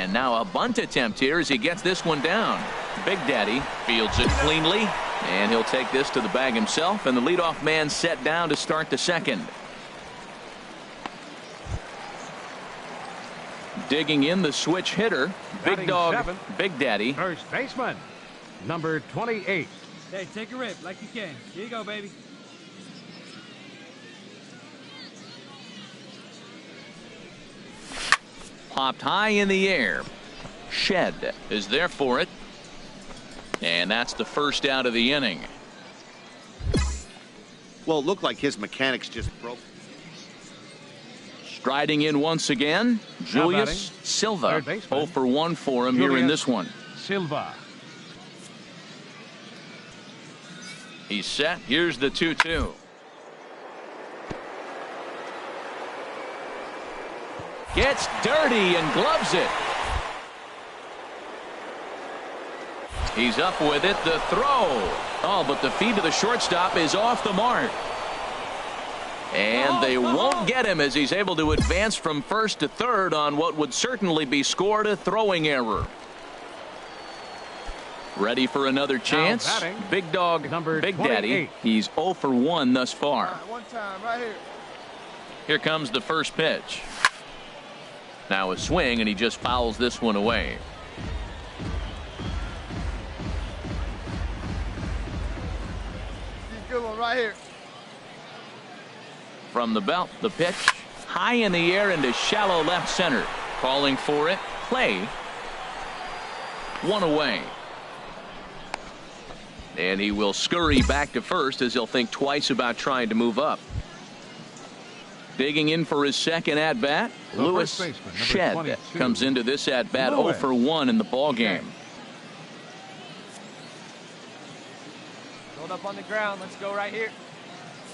And now a bunt attempt here as he gets this one down. Big Daddy fields it cleanly, and he'll take this to the bag himself, and the leadoff man set down to start the second. Digging in the switch hitter, Big Dog, seventh, Big Daddy. First baseman, number 28. Hey, take a rip like you can. Here you go, baby. Popped high in the air. Shed is there for it. And that's the first out of the inning. Well, it looked like his mechanics just broke. Striding in once again, Julius Silva. 0 for 1 for him here in this one. Silva. He's set. Here's the 2-2. Gets dirty and gloves it. He's up with it. The throw. Oh, but the feed to the shortstop is off the mark. And they won't get him as he's able to advance from first to third on what would certainly be scored a throwing error. Ready for another chance. Big Dog, number Big 28. Daddy. He's 0 for 1 thus far. One time right here. Here comes the first pitch. Now a swing, and he just fouls this one away. Good one right here. From the belt, the pitch high in the air into shallow left center. Calling for it. Play. One away. And he will scurry back to first as he'll think twice about trying to move up. Digging in for his second at-bat, Lewis Shed comes into this at-bat 0 for 1 in the ballgame. Hold up on the ground. Let's go right here.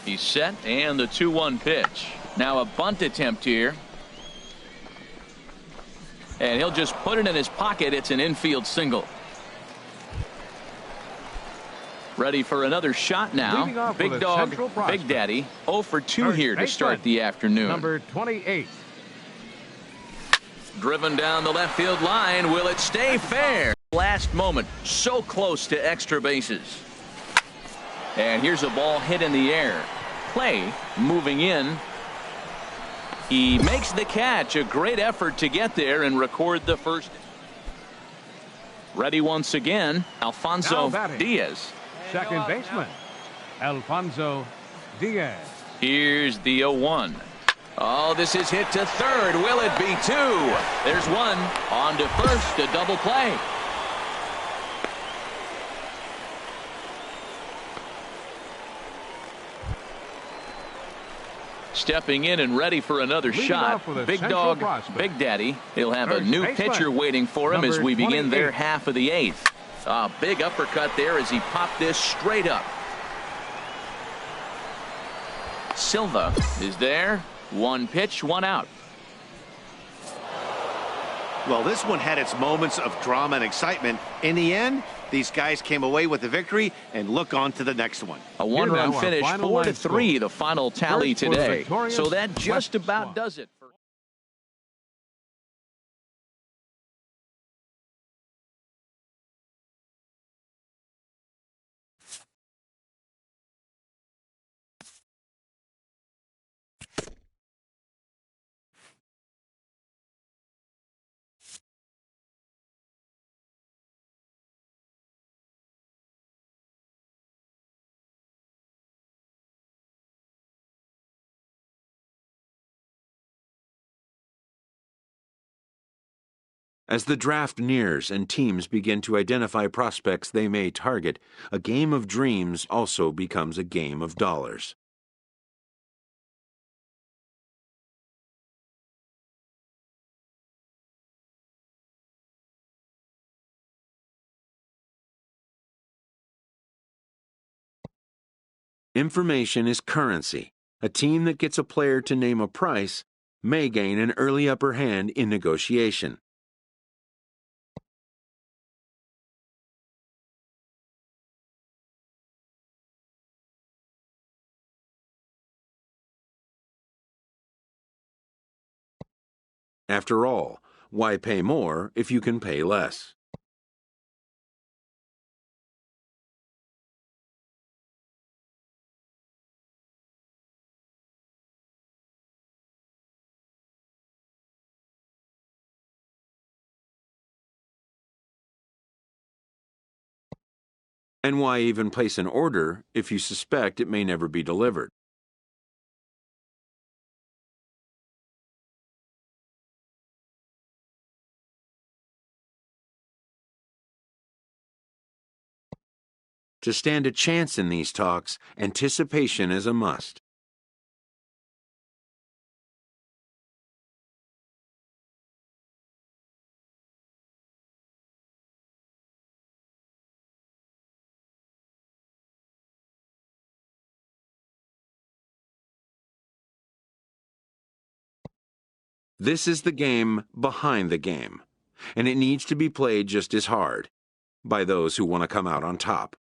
He's set, and the 2-1 pitch. Now a bunt attempt here. And he'll just put it in his pocket. It's an infield single. Ready for another shot now. Big Dog, Big Daddy, 0 for 2 here to start the afternoon. Number 28. Driven down the left field line. Will it stay fair? Last moment. So close to extra bases. And here's a ball hit in the air. Play moving in. He makes the catch. A great effort to get there and record the first. Ready once again. Alfonso Diaz. Second baseman, Alfonso Diaz. Here's the 0-1. Oh, this is hit to third. Will it be 2? There's one. On to first, a double play. Stepping in and ready for another shot. Big Dog, Big Daddy. He'll have a new pitcher waiting for him as we begin their half of the 8th. A big uppercut there as he popped this straight up. Silva is there. 1 pitch, 1 out. Well, this one had its moments of drama and excitement. In the end, these guys came away with the victory and look on to the next one. A one-run finish, 4-3, the final tally today. So that just about does it. As the draft nears and teams begin to identify prospects they may target, a game of dreams also becomes a game of dollars. Information is currency. A team that gets a player to name a price may gain an early upper hand in negotiation. After all, Why pay more if you can pay less? And why even place an order if you suspect it may never be delivered? To stand a chance in these talks, anticipation is a must. This is the game behind the game, and it needs to be played just as hard by those who want to come out on top.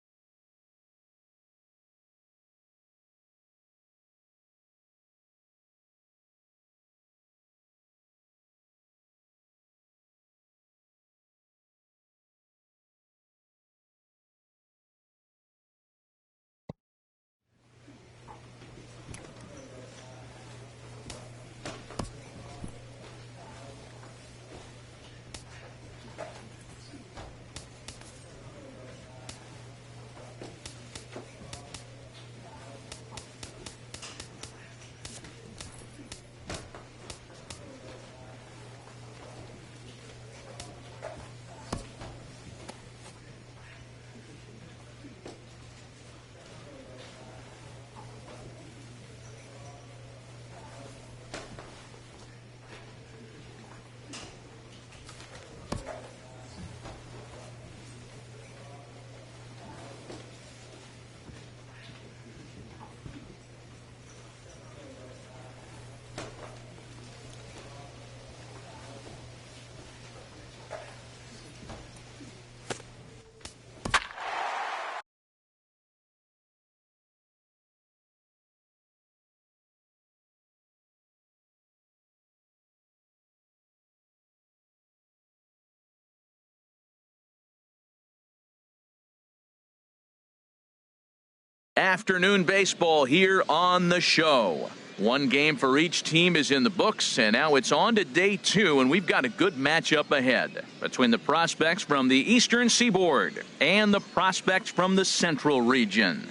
Afternoon baseball here on the show. One game for each team is in the books, and now it's on to day 2, and we've got a good matchup ahead between the prospects from the Eastern Seaboard and the prospects from the Central region.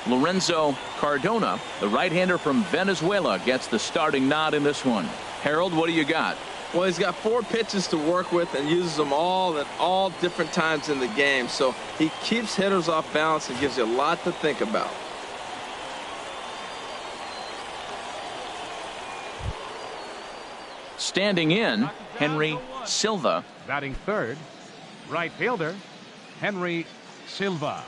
Lorenzo Cardona, the right-hander from Venezuela, gets the starting nod in this one. Harold, what do you got? Well, he's got 4 pitches to work with and uses them all at all different times in the game. So he keeps hitters off balance and gives you a lot to think about. Standing in, Henry Silva. Batting third, right fielder, Henry Silva.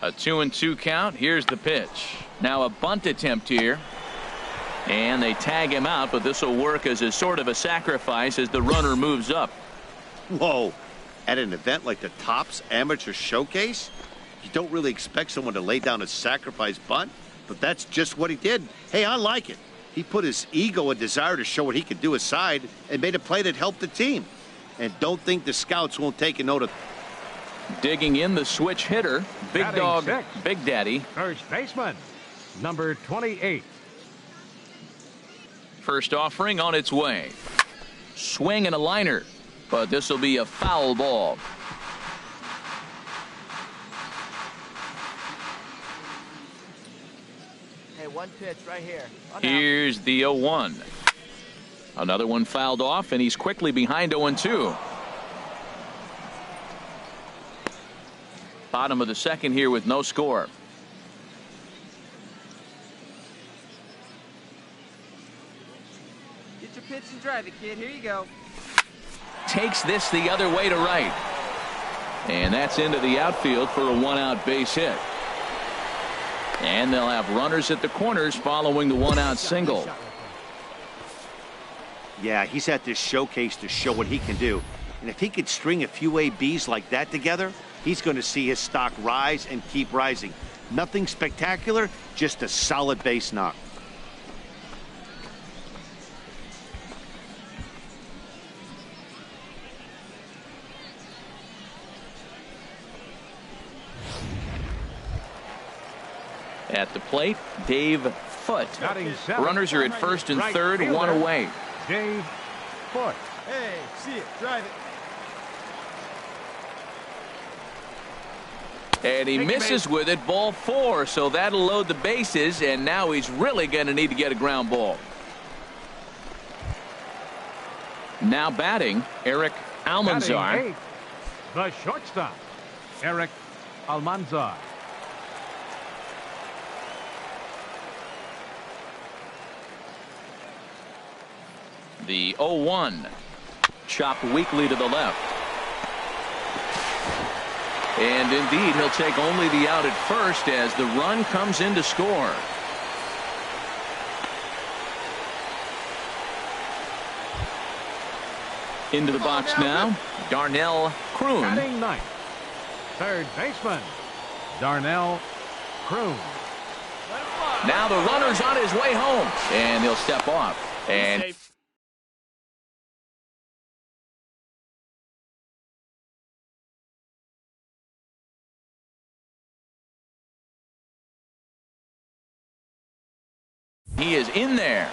A 2-2 count. Here's the pitch. Now a bunt attempt here. And they tag him out, but this will work as a sort of a sacrifice as the runner moves up. Whoa. At an event like the Topps Amateur Showcase, you don't really expect someone to lay down a sacrifice bunt, but that's just what he did. Hey, I like it. He put his ego and desire to show what he could do aside and made a play that helped the team. And don't think the scouts won't take a note of. Digging in the switch hitter, Big Batting Dog, six. Big Daddy. First baseman, number 28. First offering on its way. Swing and a liner, but this will be a foul ball. Hey, one pitch right here. Here's the 0-1. Another one fouled off, and he's quickly behind 0-2. Bottom of the second here with no score. Get your pitch and drive it, kid. Here you go. Takes this the other way to right. And that's into the outfield for a 1-out base hit. And they'll have runners at the corners following the one-out single. Yeah, he's at this showcase to show what he can do. And if he could string a few ABs like that together, he's going to see his stock rise and keep rising. Nothing spectacular, just a solid base knock. At the plate, Dave Foote. Batting seventh. Runners are at first and Right third, fielder, one away. Dave Foote. Hey, see it. Drive it. And he Take a misses base. with it, ball 4, so that'll load the bases, and now he's really going to need to get a ground ball. Now batting, Eric Almanzar. Batting eighth, the shortstop, Eric Almanzar. The 0-1. Chopped weakly to the left. And indeed, he'll take only the out at first as the run comes in to score. Into the box now, Darnell Kroon. Batting ninth, third baseman, Darnell Kroon. Now the runner's on his way home, and he'll step off. And he is in there.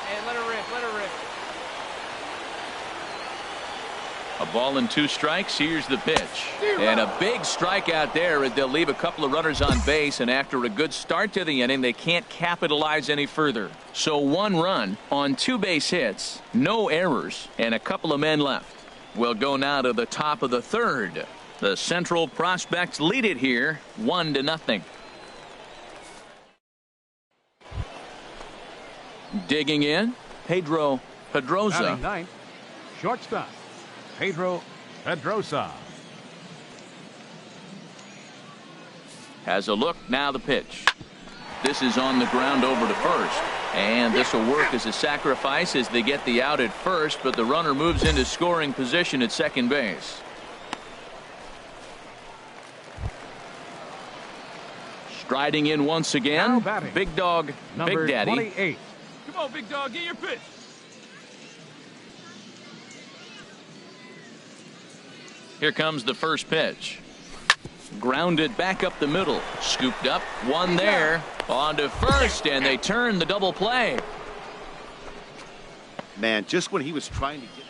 Hey, let her rip. Let her rip. A ball and 2 strikes. Here's the pitch. And a big strikeout there. They'll leave a couple of runners on base, and after a good start to the inning, they can't capitalize any further. So 1 run on 2 base hits, no errors, and a couple of men left. We'll go now to the top of the third. The Central Prospects lead it here 1-0. Digging in, Pedro Pedrosa. Batting ninth, shortstop, Pedro Pedrosa. Has a look, now the pitch. This is on the ground over to first. And this will work as a sacrifice as they get the out at first, but the runner moves into scoring position at second base. Striding in once Now again, batting, Big Dog, number Big Daddy. 28. Come on, big dog. Get your pitch. Here comes the first pitch. Grounded back up the middle. Scooped up. One there. On to first, and they turn the double play. Man, just when he was trying to get...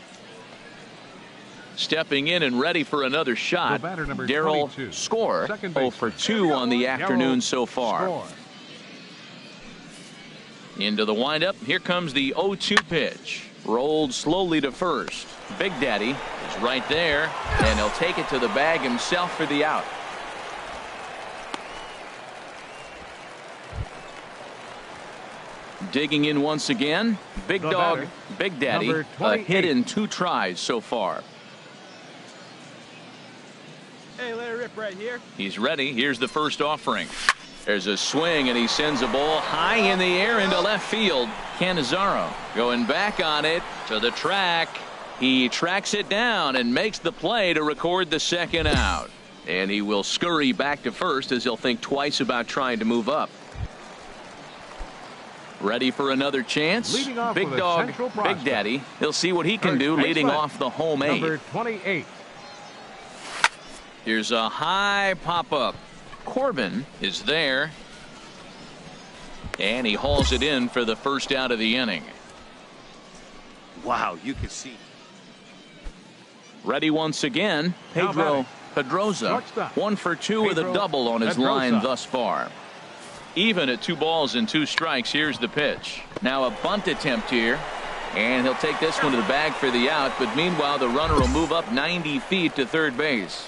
Stepping in and ready for another shot, The batter, number Darryl 22, Score. second 0 baseman. for 2 on the afternoon so far. Score. Into the windup. Here comes the 0-2 pitch. Rolled slowly to first. Big Daddy is right there, and he'll take it to the bag himself for the out. Digging in once again, Big The Dog, batter, Big Daddy, number a 28. hit in 2 tries so far. Hey, let her rip right here. He's ready. Here's the first offering. There's a swing, and he sends a ball high in the air into left field. Cannizzaro going back on it to the track. He tracks it down and makes the play to record the second out. And he will scurry back to first as he'll think twice about trying to move up. Ready for another chance. Leading off Big with a Dog, Central Big Prospect. Daddy. He'll see what he can First do leading baseman, off the home 8. Number 28. Here's a high pop-up. Corbin is there. And he hauls it in for the first out of the inning. Wow, you can see. Ready once again, Now Pedro batting. Pedrosa. Shortstop. 1 for 2 with a Pedro double on his Pedrosa. line thus far. Even at 2 balls and 2 strikes, here's the pitch. Now a bunt attempt here. And he'll take this one to the bag for the out. But meanwhile, the runner will move up 90 feet to third base.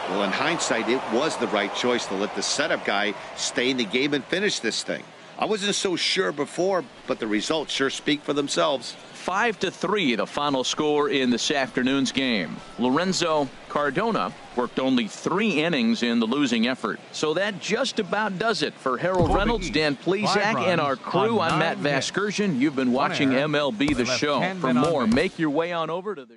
Well, in hindsight, it was the right choice to let the setup guy stay in the game and finish this thing. I wasn't so sure before, but the results sure speak for themselves. 5-3, the final score in this afternoon's game. Lorenzo Cardona worked only 3 innings in the losing effort. So that just about does it for Harold Reynolds, Dan Plesac, and our crew. I'm Matt Vasgersian. You've been watching MLB The Show. For more, make your way on over to the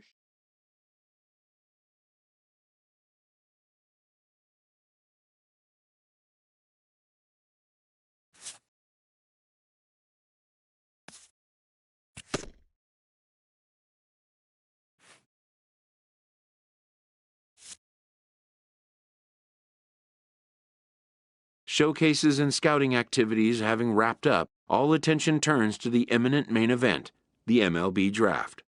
Showcases and scouting activities having wrapped up, all attention turns to the imminent main event, the MLB Draft.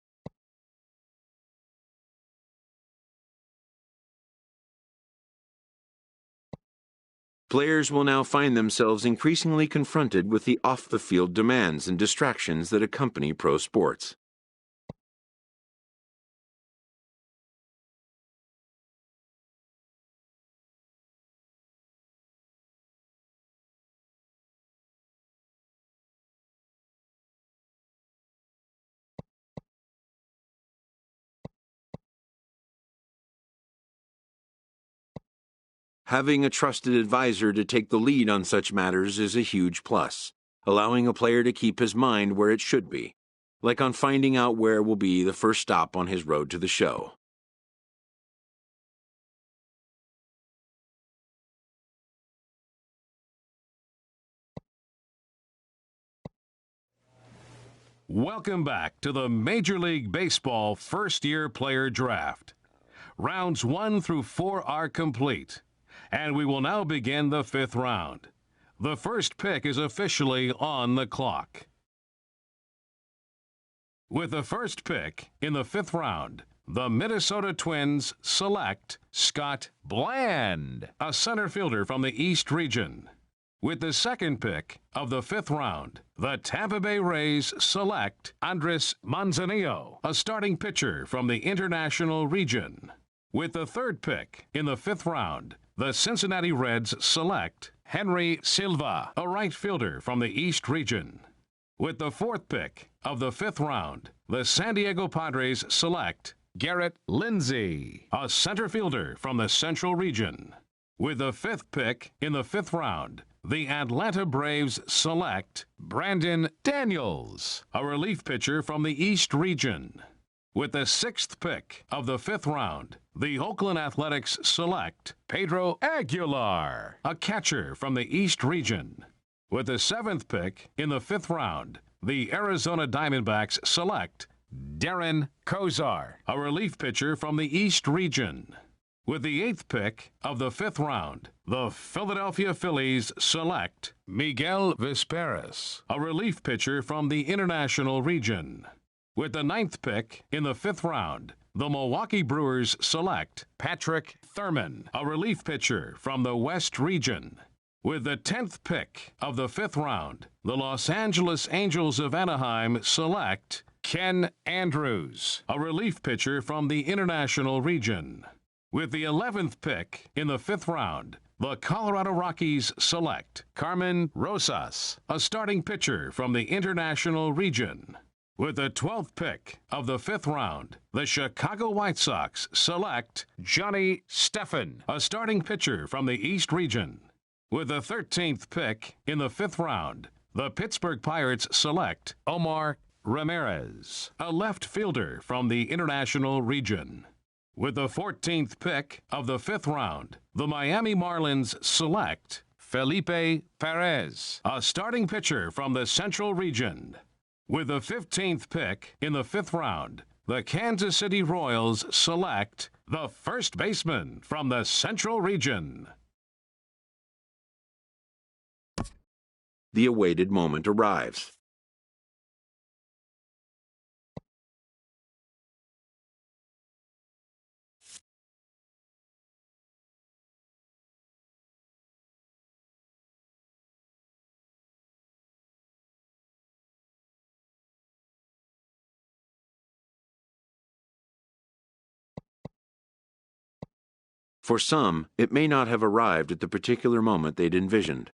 Players will now find themselves increasingly confronted with the off-the-field demands and distractions that accompany pro sports. Having a trusted advisor to take the lead on such matters is a huge plus, allowing a player to keep his mind where it should be, like on finding out where will be the first stop on his road to the show. Welcome back to the Major League Baseball first-year player draft. Rounds 1 through 4 are complete, and we will now begin the 5th round. The first pick is officially on the clock. With the first pick in the 5th round, the Minnesota Twins select Scott Bland, a center fielder from the East region. With the second pick of the 5th round, the Tampa Bay Rays select Andres Manzanillo, a starting pitcher from the International region. With the third pick in the 5th round, the Cincinnati Reds select Henry Silva, a right fielder from the East region. With the fourth pick of the 5th round, the San Diego Padres select Garrett Lindsay, a center fielder from the Central region. With the 5th pick in the 5th round, the Atlanta Braves select Brandon Daniels, a relief pitcher from the East region. With the 6th pick of the 5th round, the Oakland Athletics select Pedro Aguilar, a catcher from the East region. With the 7th pick in the 5th round, the Arizona Diamondbacks select Darren Kozar, a relief pitcher from the East region. With the 8th pick of the 5th round, the Philadelphia Phillies select Miguel Vesperas, a relief pitcher from the International region. With the 9th pick in the 5th round, the Milwaukee Brewers select Patrick Thurman, a relief pitcher from the West region. With the 10th pick of the 5th round, the Los Angeles Angels of Anaheim select Ken Andrews, a relief pitcher from the International region. With the 11th pick in the 5th round, the Colorado Rockies select Carmen Rosas, a starting pitcher from the International region. With the 12th pick of the 5th round, the Chicago White Sox select Johnny Steffen, a starting pitcher from the East region. With the 13th pick in the 5th round, the Pittsburgh Pirates select Omar Ramirez, a left fielder from the International region. With the 14th pick of the 5th round, the Miami Marlins select Felipe Perez, a starting pitcher from the Central region. With the 15th pick in the 5th round, the Kansas City Royals select the first baseman from the Central region. The awaited moment arrives. For some, it may not have arrived at the particular moment they'd envisioned.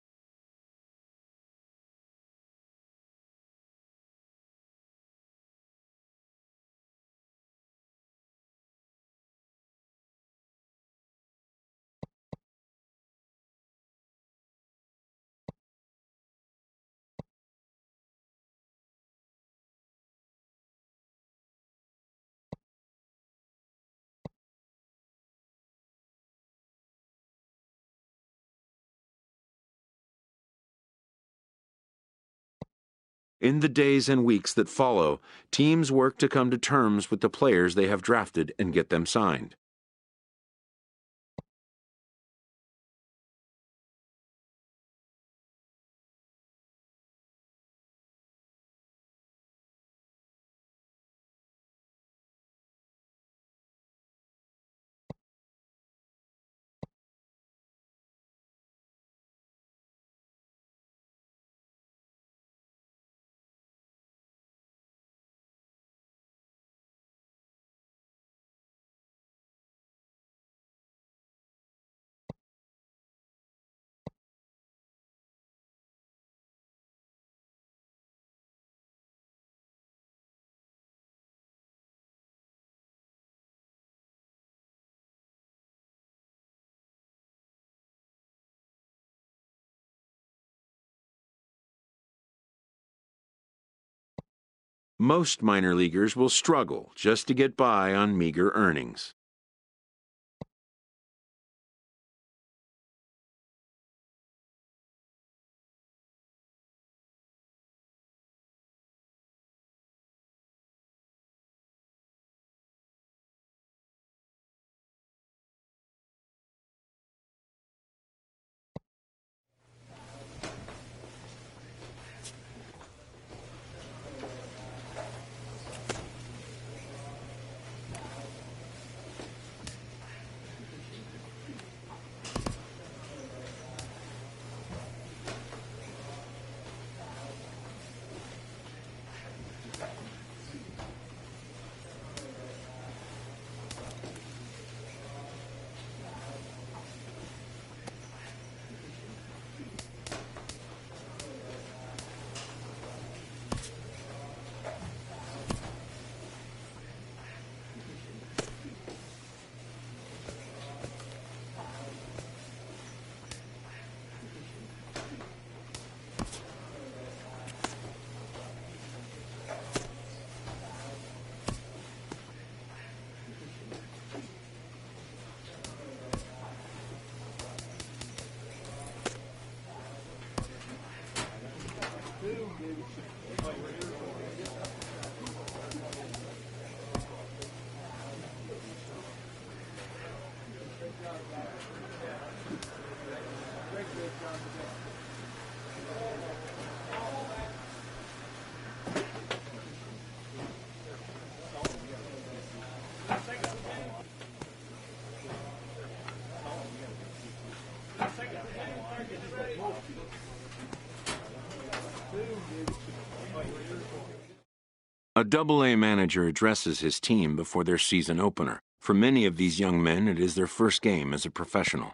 In the days and weeks that follow, teams work to come to terms with the players they have drafted and get them signed. Most minor leaguers will struggle just to get by on meager earnings. A Double-A manager addresses his team before their season opener. For many of these young men, it is their first game as a professional.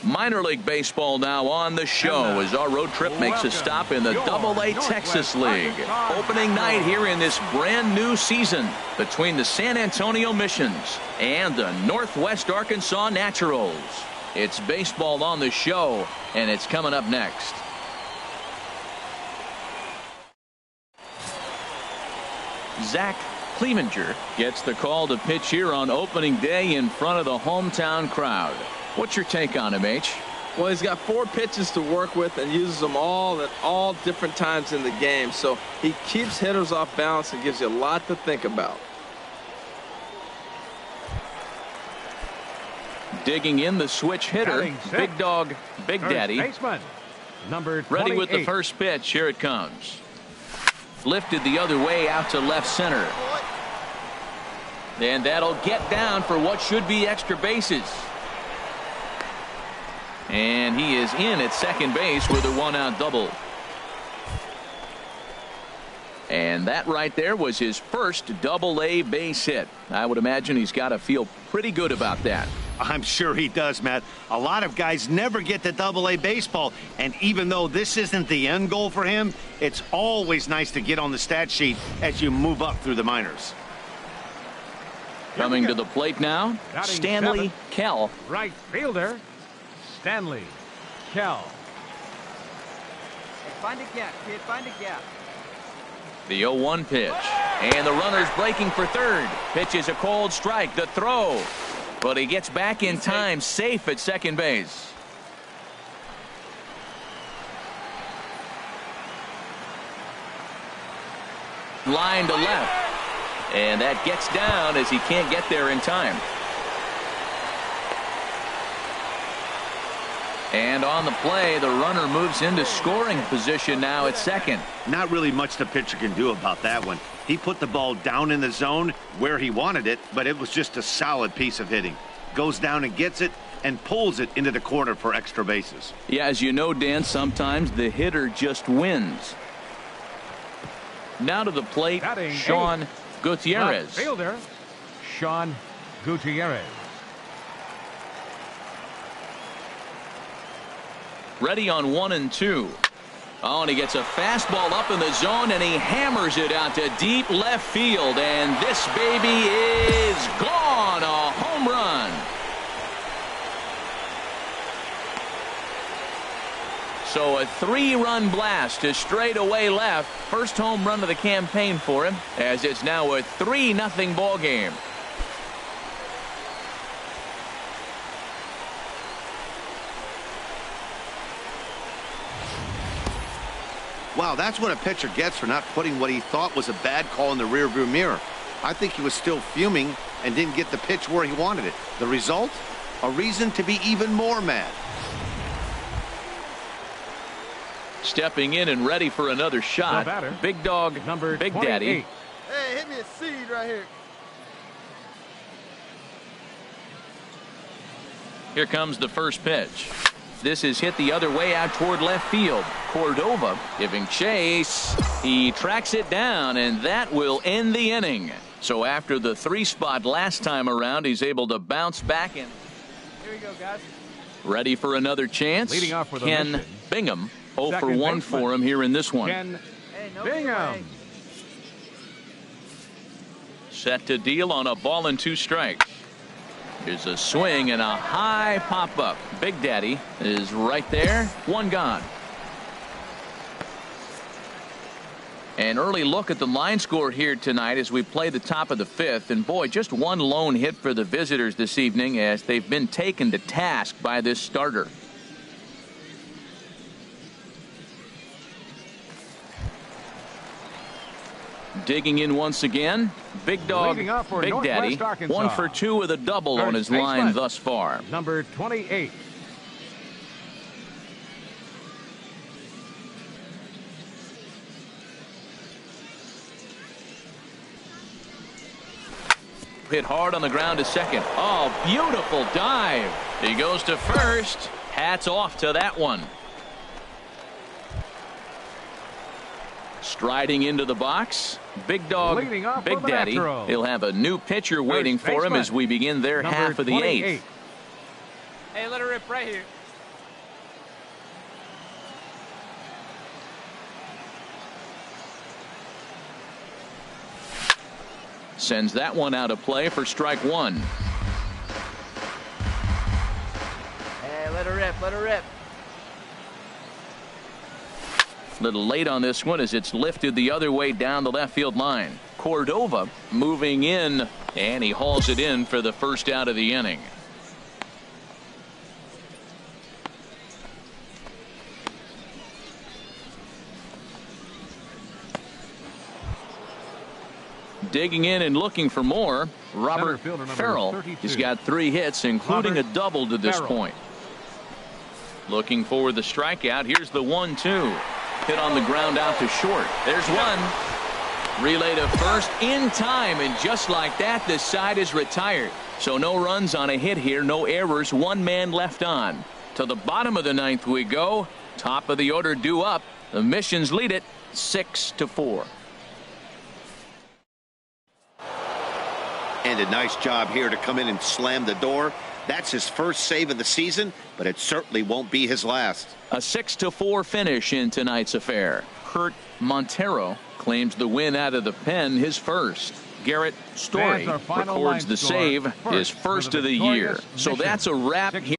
Minor League Baseball now on the show as our road trip makes a stop in the Double-A Texas League. Opening night here in this brand new season between the San Antonio Missions and the Northwest Arkansas Naturals. It's baseball on the show, and it's coming up next. Zach Clevenger gets the call to pitch here on opening day in front of the hometown crowd. What's your take on him, H? Well, he's got 4 pitches to work with and uses them all at all different times in the game. So he keeps hitters off balance and gives you a lot to think about. Digging in the switch hitter, Big Dog, Big Daddy. Baseman, number 28. Ready with the first pitch. Here it comes. Lifted the other way out to left center. And that'll get down for what should be extra bases. And he is in at second base with a one-out double. And that right there was his first double-A base hit. I would imagine he's got to feel pretty good about that. I'm sure he does, Matt. A lot of guys never get to double-A baseball, and even though this isn't the end goal for him, it's always nice to get on the stat sheet as you move up through the minors. Coming to the plate now, Batting Stanley seventh. Kell. Right fielder, Stanley Kell. Hey, find a gap, kid. Find a gap. The 0-1 pitch. And the runner's breaking for third. Pitch is a cold strike. The throw. But he gets back in time, safe at second base. Line to left. And that gets down as he can't get there in time. And on the play, the runner moves into scoring position now at second. Not really much the pitcher can do about that one. He put the ball down in the zone where he wanted it, but it was just a solid piece of hitting. Goes down and gets it and pulls it into the corner for extra bases. Yeah, as you know, Dan, sometimes the hitter just wins. Now to the plate, Batting Sean eighth. Gutierrez. Left fielder, Sean Gutierrez. Ready on 1 and 2. Oh, and he gets a fastball up in the zone, and he hammers it out to deep left field. And this baby is gone. A home run. So a 3-run blast to straightaway left. First home run of the campaign for him, as it's now a 3-0 ball game. Wow, that's what a pitcher gets for not putting what he thought was a bad call in the rearview mirror. I think he was still fuming and didn't get the pitch where he wanted it. The result? A reason to be even more mad. Stepping in and ready for another shot. The batter, Big Dog, number Big 28. Daddy. Hey, hit me a seed right here. Here comes the first pitch. This is hit the other way out toward left field. Cordova giving chase. He tracks it down, and that will end the inning. So after the 3-spot last time around, he's able to bounce back and Here we go, guys. ready for another chance. Leading off for the Ken mission. Bingham, 0 for Second 1 baseman. for him here in this one. Ken Hey, no Bingham. way. Set to deal on a ball and 2 strikes. Here's a swing and a high pop up. Big Daddy is right there. 1 gone. An early look at the line score here tonight as we play the top of the 5th. And boy, just 1 lone hit for the visitors this evening as they've been taken to task by this starter. Digging in once again, Big Dog, Leading off for Big Northwest Daddy, Arkansas. 1 for 2 with a double on his First line baseman. thus far. Number 28. Hit hard on the ground to second. Oh, beautiful dive. He goes to first. Hats off to that one. Striding into the box, Big Dog, Leading off Big for the Daddy. Natural. He'll have a new pitcher waiting for him baseman. as we begin their Number half of the 28. 8th. Hey, let her rip right here. Sends that one out of play for strike 1. Hey, let her rip. Let her rip. Little late on this one as it's lifted the other way down the left field line. Cordova moving in, and he hauls it in for the first out of the inning. Digging in and looking for more, Robert fielder number Farrell. 32. He's got 3 hits, including Robert a double to this Farrell. point. Looking for the strikeout. Here's the 1-2. Hit on the ground out to short. There's one. Relay to first in time, and just like that, the side is retired. So no runs on a hit here, no errors, 1 man left on. To the bottom of the ninth we go. Top of the order due up. The Missions lead it 6-4. And a nice job here to come in and slam the door. That's his first save of the season, but it certainly won't be his last. A 6-4 finish in tonight's affair. Kurt Montero claims the win out of the pen, his first. Garrett Story records the save, his first of the year. So that's a wrap here.